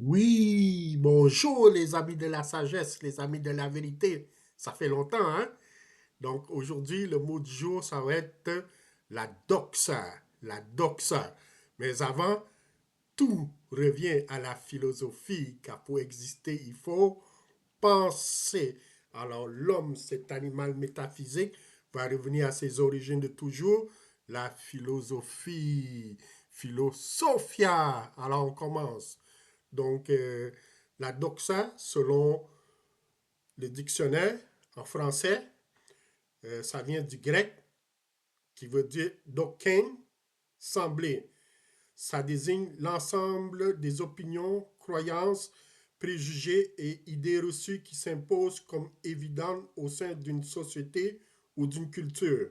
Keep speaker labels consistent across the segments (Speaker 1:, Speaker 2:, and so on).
Speaker 1: Oui, bonjour les amis de la sagesse, les amis de la vérité. Ça fait longtemps, hein? Donc aujourd'hui, le mot du jour, ça va être la doxa, la doxa. Mais avant, tout revient à la philosophie, car pour exister, il faut penser. Alors l'homme, cet animal métaphysique, va revenir à ses origines de toujours, la philosophie, philosophia. Alors on commence. Donc, la doxa, selon le dictionnaire en français, ça vient du grec qui veut dire dokein, sembler. Ça désigne l'ensemble des opinions, croyances, préjugés et idées reçues qui s'imposent comme évidentes au sein d'une société ou d'une culture,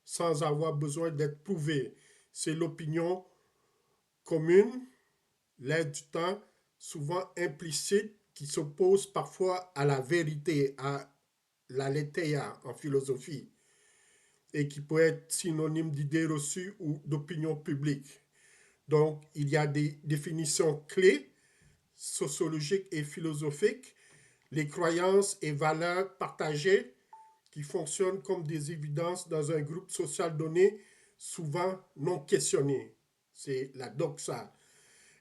Speaker 1: sans avoir besoin d'être prouvées. C'est l'opinion commune, l'air du temps, souvent implicite, qui s'oppose parfois à la vérité, à la letheia en philosophie, et qui peut être synonyme d'idées reçues ou d'opinion publique. Donc, il y a des définitions clés, sociologiques et philosophiques, les croyances et valeurs partagées qui fonctionnent comme des évidences dans un groupe social donné, souvent non questionnées. C'est la doxa.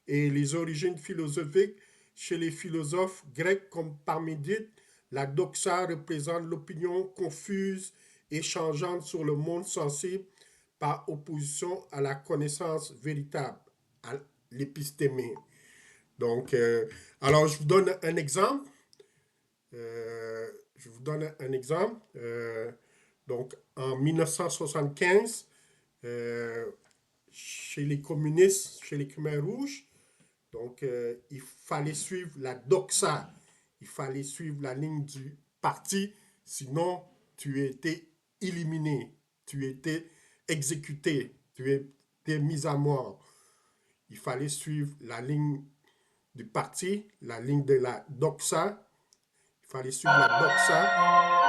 Speaker 1: Et les origines philosophiques chez les philosophes grecs comme Parménide, la doxa représente l'opinion confuse et changeante sur le monde sensible par opposition à la connaissance véritable, à l'épistémé. Donc, alors je vous donne un exemple. Je vous donne un exemple. Donc, en 1975, chez les communistes, chez les Khmers rouges, donc, il fallait suivre la doxa. Il fallait suivre la ligne du parti. Sinon, tu étais éliminé. Tu étais exécuté. Tu étais mis à mort. Il fallait suivre la ligne du parti, la ligne de la doxa. Il fallait suivre la doxa.